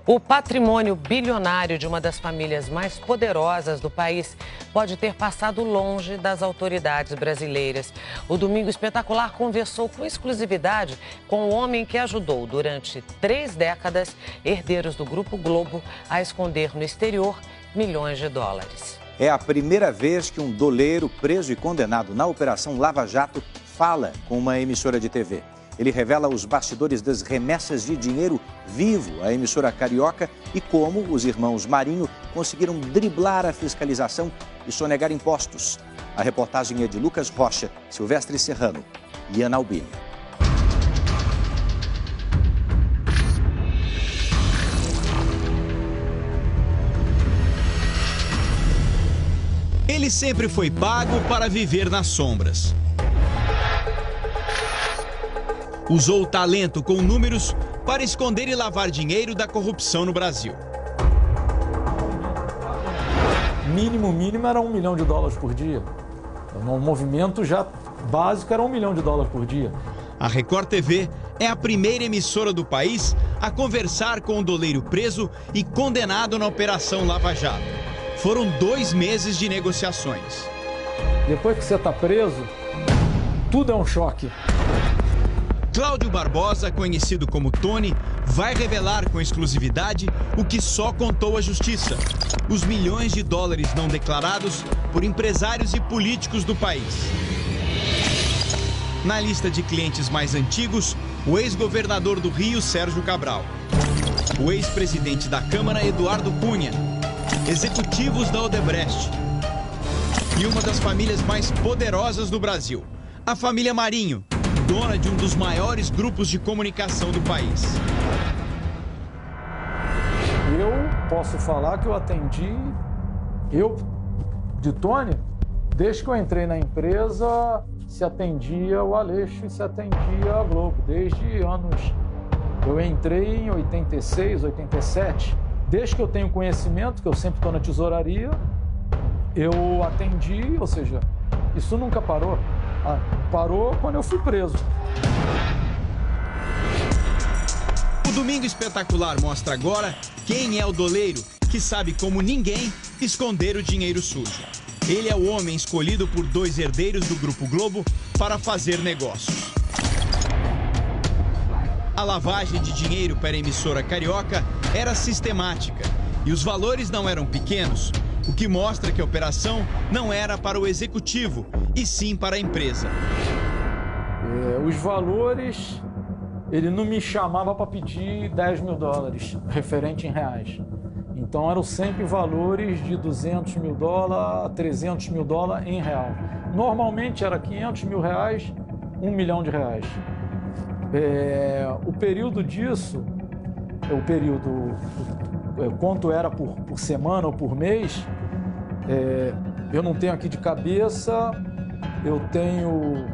O patrimônio bilionário de uma das famílias mais poderosas do país pode ter passado longe das autoridades brasileiras. O Domingo Espetacular conversou com exclusividade com o homem que ajudou durante 3 décadas herdeiros do Grupo Globo a esconder no exterior milhões de dólares. É a primeira vez que um doleiro preso e condenado na Operação Lava Jato fala com uma emissora de TV. Ele revela os bastidores das remessas de dinheiro vivo à emissora carioca e como os irmãos Marinho conseguiram driblar a fiscalização e sonegar impostos. A reportagem é de Lucas Rocha, Silvestre Serrano e Ana Albini. Ele sempre foi pago para viver nas sombras. Usou o talento com números para esconder e lavar dinheiro da corrupção no Brasil. Mínimo era $1 milhão por dia. No movimento já básico era $1 milhão por dia. A Record TV é a primeira emissora do país a conversar com o doleiro preso e condenado na Operação Lava Jato. Foram 2 meses de negociações. Depois que você está preso, tudo é um choque. Cláudio Barbosa, conhecido como Tony, vai revelar com exclusividade o que só contou a justiça: os milhões de dólares não declarados por empresários e políticos do país. Na lista de clientes mais antigos, o ex-governador do Rio, Sérgio Cabral, o ex-presidente da Câmara, Eduardo Cunha, executivos da Odebrecht e uma das famílias mais poderosas do Brasil, a família Marinho, dona de um dos maiores grupos de comunicação do país. Eu posso falar que eu atendi, de Tony, desde que eu entrei na empresa, se atendia o Aleixo e se atendia a Globo, desde anos. Eu entrei em 86, 87, desde que eu tenho conhecimento, que eu sempre estou na tesouraria, eu atendi, ou seja, isso nunca parou. Parou quando eu fui preso. O Domingo Espetacular mostra agora quem é o doleiro que sabe como ninguém esconder o dinheiro sujo. Ele é o homem escolhido por 2 herdeiros do Grupo Globo para fazer negócios. A lavagem de dinheiro para a emissora carioca era sistemática e os valores não eram pequenos, o que mostra que a operação não era para o executivo, e sim para a empresa. Os valores, ele não me chamava para pedir $10 mil, referente em reais. Então eram sempre valores de $200 mil a $300 mil em real. Normalmente era R$500 mil, R$1 milhão. O período disso, quanto era por semana ou por mês, eu não tenho aqui de cabeça,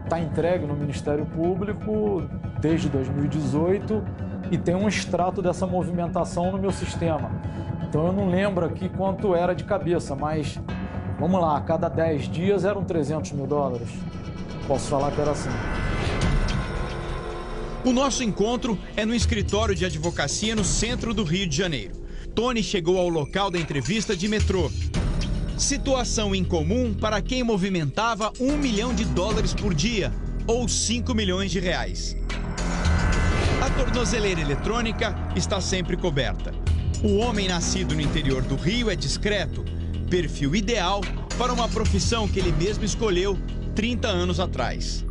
está entregue no Ministério Público desde 2018 e tem um extrato dessa movimentação no meu sistema. Então eu não lembro aqui quanto era de cabeça, mas vamos lá, a cada 10 dias eram $300 mil. Posso falar que era assim. O nosso encontro é no escritório de advocacia no centro do Rio de Janeiro. Tony chegou ao local da entrevista de metrô. Situação incomum para quem movimentava $1 milhão por dia, ou R$5 milhões. A tornozeleira eletrônica está sempre coberta. O homem nascido no interior do Rio é discreto, perfil ideal para uma profissão que ele mesmo escolheu 30 anos atrás.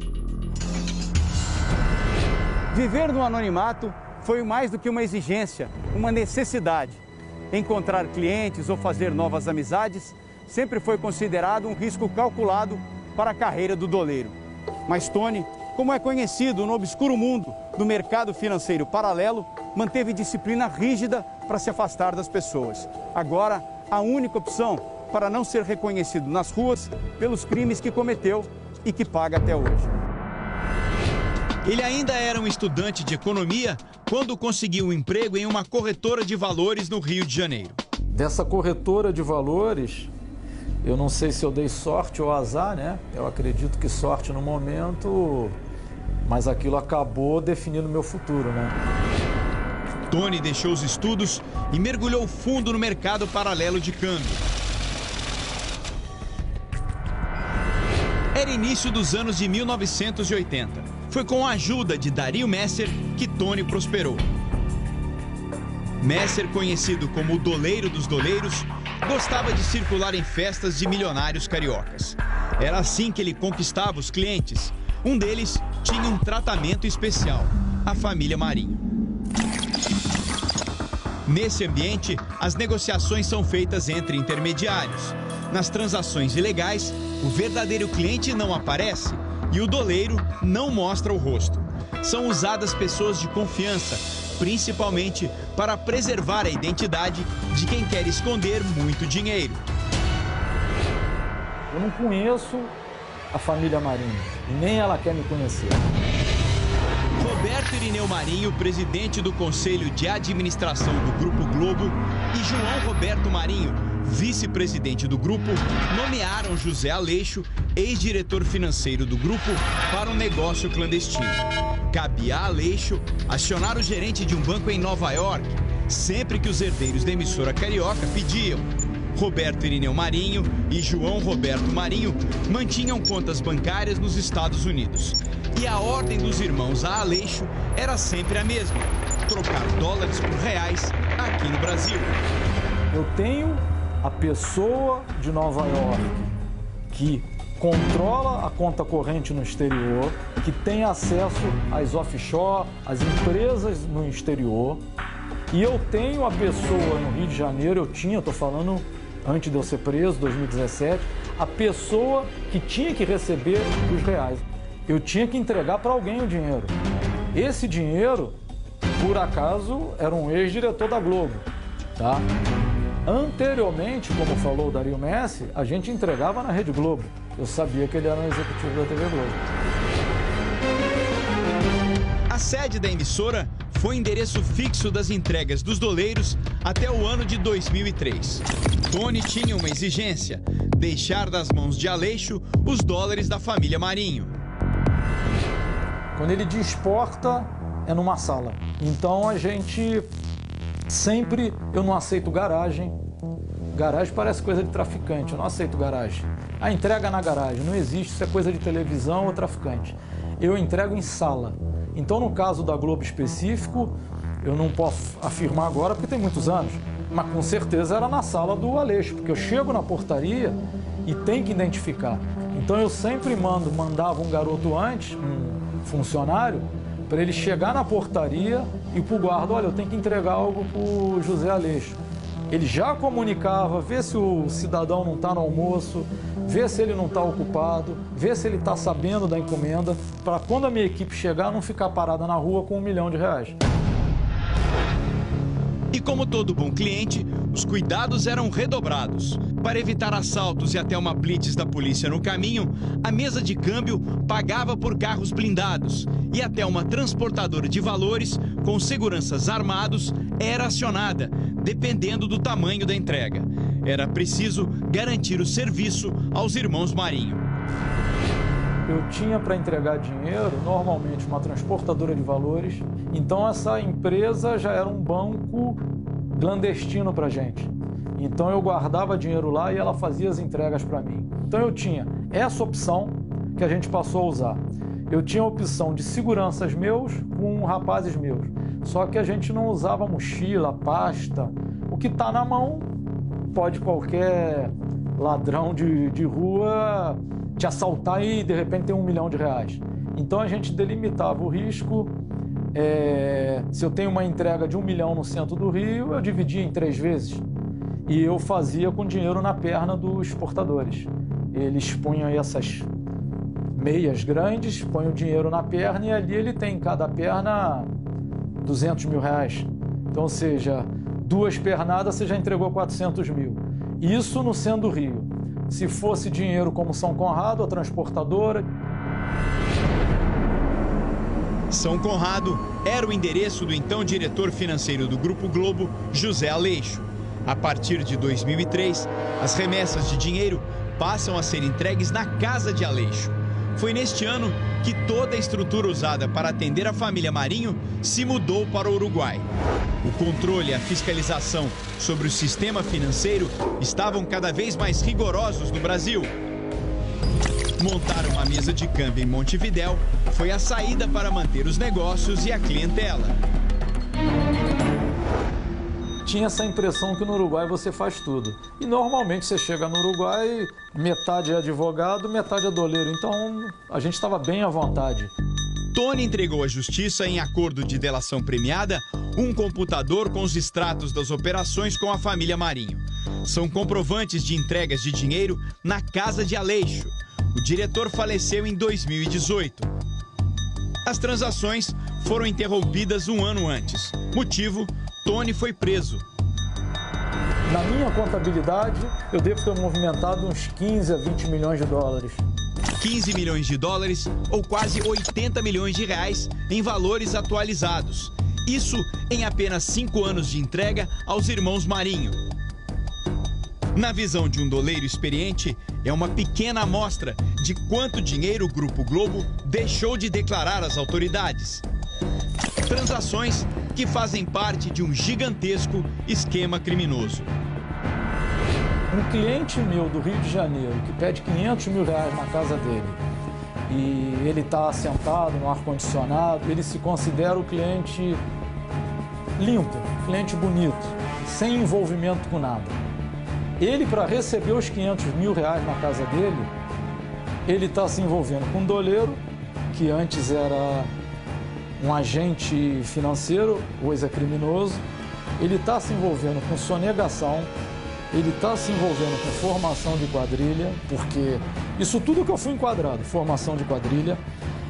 Viver no anonimato foi mais do que uma exigência, uma necessidade. Encontrar clientes ou fazer novas amizades sempre foi considerado um risco calculado para a carreira do doleiro. Mas Tony, como é conhecido no obscuro mundo do mercado financeiro paralelo, manteve disciplina rígida para se afastar das pessoas. Agora, a única opção para não ser reconhecido nas ruas pelos crimes que cometeu e que paga até hoje. Ele ainda era um estudante de economia quando conseguiu um emprego em uma corretora de valores no Rio de Janeiro. Dessa corretora de valores, eu não sei se eu dei sorte ou azar, né? Eu acredito que sorte no momento, mas aquilo acabou definindo meu futuro, né? Tony deixou os estudos e mergulhou fundo no mercado paralelo de câmbio. Era início dos anos de 1980. Foi com a ajuda de Dario Messer que Tony prosperou. Messer, conhecido como o doleiro dos doleiros, gostava de circular em festas de milionários cariocas. Era assim que ele conquistava os clientes. Um deles tinha um tratamento especial, a família Marinho. Nesse ambiente, as negociações são feitas entre intermediários. Nas transações ilegais, o verdadeiro cliente não aparece e o doleiro não mostra o rosto. São usadas pessoas de confiança, principalmente para preservar a identidade de quem quer esconder muito dinheiro. Eu não conheço a família Marinho e nem ela quer me conhecer. Roberto Irineu Marinho, presidente do Conselho de Administração do Grupo Globo, e João Roberto Marinho, vice-presidente do grupo, nomearam José Aleixo, ex-diretor financeiro do grupo, para um negócio clandestino. Cabia a Aleixo acionar o gerente de um banco em Nova York, sempre que os herdeiros da emissora carioca pediam. Roberto Irineu Marinho e João Roberto Marinho mantinham contas bancárias nos Estados Unidos. E a ordem dos irmãos a Aleixo era sempre a mesma: trocar dólares por reais aqui no Brasil. Eu tenho a pessoa de Nova York que controla a conta corrente no exterior, que tem acesso às offshore, às empresas no exterior. E eu tenho a pessoa no Rio de Janeiro, estou falando antes de eu ser preso, 2017, a pessoa que tinha que receber os reais. Eu tinha que entregar para alguém o dinheiro. Esse dinheiro, por acaso, era um ex-diretor da Globo, tá? Anteriormente, como falou o Dario Messer, a gente entregava na Rede Globo. Eu sabia que ele era um executivo da TV Globo. A sede da emissora foi endereço fixo das entregas dos doleiros até o ano de 2003. Tony tinha uma exigência: deixar das mãos de Aleixo os dólares da família Marinho. Quando ele desporta, é numa sala. Então a gente sempre... Eu não aceito garagem. Garagem parece coisa de traficante, eu não aceito garagem. A entrega na garagem não existe, isso é coisa de televisão ou traficante. Eu entrego em sala. Então, no caso da Globo específico, eu não posso afirmar agora porque tem muitos anos, mas com certeza era na sala do Aleixo, porque eu chego na portaria e tem que identificar. Então eu sempre mandava um garoto antes, um funcionário, para ele chegar na portaria e para o guarda: olha, eu tenho que entregar algo para o José Aleixo. Ele já comunicava, vê se o cidadão não está no almoço, vê se ele não está ocupado, vê se ele está sabendo da encomenda, para quando a minha equipe chegar, não ficar parada na rua com R$1 milhão. E como todo bom cliente, os cuidados eram redobrados. Para evitar assaltos e até uma blitz da polícia no caminho, a mesa de câmbio pagava por carros blindados e até uma transportadora de valores com seguranças armados era acionada, dependendo do tamanho da entrega. Era preciso garantir o serviço aos irmãos Marinho. Eu tinha para entregar dinheiro, normalmente, uma transportadora de valores. Então, essa empresa já era um banco clandestino para a gente. Então, eu guardava dinheiro lá e ela fazia as entregas para mim. Então, eu tinha essa opção que a gente passou a usar. Eu tinha a opção de seguranças meus com rapazes meus. Só que a gente não usava mochila, pasta. O que está na mão, pode qualquer ladrão de rua te assaltar e de repente ter R$1 milhão. Então a gente delimitava o risco. Se eu tenho uma entrega de R$1 milhão no centro do Rio, eu dividia em 3 vezes. E eu fazia com dinheiro na perna dos exportadores. Eles punham aí essas meias grandes, põem o dinheiro na perna e ali ele tem em cada perna R$200 mil. Então, ou seja, 2 pernadas você já entregou 400 mil. Isso no centro do Rio. Se fosse dinheiro como São Conrado, a transportadora... São Conrado era o endereço do então diretor financeiro do Grupo Globo, José Aleixo. A partir de 2003, as remessas de dinheiro passam a ser entregues na casa de Aleixo. Foi neste ano que toda a estrutura usada para atender a família Marinho se mudou para o Uruguai. O controle e a fiscalização sobre o sistema financeiro estavam cada vez mais rigorosos no Brasil. Montar uma mesa de câmbio em Montevidéu foi a saída para manter os negócios e a clientela. Tinha essa impressão que no Uruguai você faz tudo. E normalmente você chega no Uruguai, metade é advogado, metade é doleiro. Então a gente estava bem à vontade. Tony entregou à justiça, em acordo de delação premiada, um computador com os extratos das operações com a família Marinho. São comprovantes de entregas de dinheiro na casa de Aleixo. O diretor faleceu em 2018. As transações foram interrompidas um ano antes. Motivo: Tony foi preso. Na minha contabilidade, eu devo ter movimentado uns 15 a 20 milhões de dólares. 15 milhões de dólares ou quase 80 milhões de reais em valores atualizados. Isso em apenas 5 anos de entrega aos irmãos Marinho. Na visão de um doleiro experiente, é uma pequena amostra de quanto dinheiro o Grupo Globo deixou de declarar às autoridades. Transações que fazem parte de um gigantesco esquema criminoso. Um cliente meu do Rio de Janeiro que pede 500 mil reais na casa dele e ele está sentado no ar-condicionado, ele se considera o cliente limpo, cliente bonito, sem envolvimento com nada. Ele, para receber os 500 mil reais na casa dele, ele está se envolvendo com um doleiro, que antes era um agente financeiro, hoje é criminoso. Ele está se envolvendo com sonegação, ele está se envolvendo com formação de quadrilha, porque isso tudo que eu fui enquadrado, formação de quadrilha.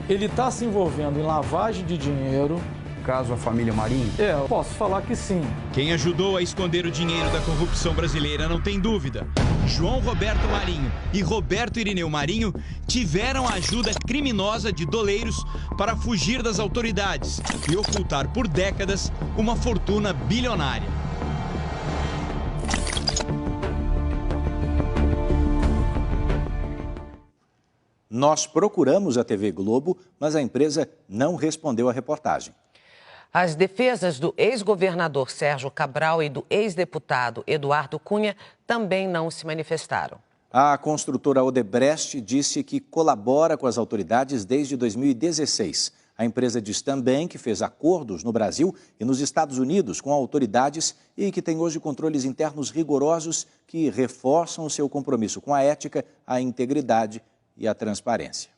Ele está se envolvendo em lavagem de dinheiro. Caso a família Marinho? Eu posso falar que sim. Quem ajudou a esconder o dinheiro da corrupção brasileira não tem dúvida. João Roberto Marinho e Roberto Irineu Marinho tiveram a ajuda criminosa de doleiros para fugir das autoridades e ocultar por décadas uma fortuna bilionária. Nós procuramos a TV Globo, mas a empresa não respondeu à reportagem. As defesas do ex-governador Sérgio Cabral e do ex-deputado Eduardo Cunha também não se manifestaram. A construtora Odebrecht disse que colabora com as autoridades desde 2016. A empresa diz também que fez acordos no Brasil e nos Estados Unidos com autoridades e que tem hoje controles internos rigorosos que reforçam o seu compromisso com a ética, a integridade e a transparência.